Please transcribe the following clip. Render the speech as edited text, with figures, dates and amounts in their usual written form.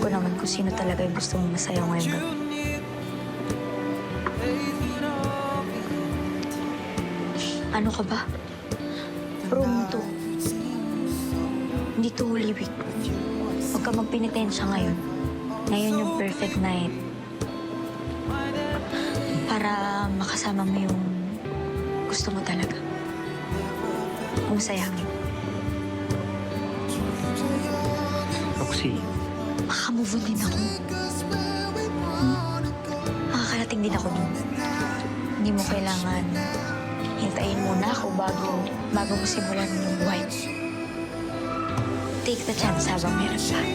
ko naman kung sino talaga yung gusto mong masaya ngayong gabi. Ano ka ba? Room 2. Hindi to Holy Week. Huwag ka magpinitensya ngayon. Ngayon yung perfect night. Para makasama mo yung gusto mo talaga. Masayangin. Roxy. Makamove on din ako. Makakarating din ako dun. Hindi mo kailangan hintayin muna ako bago mo simulan yung buhay. Take the chance habang meron pa.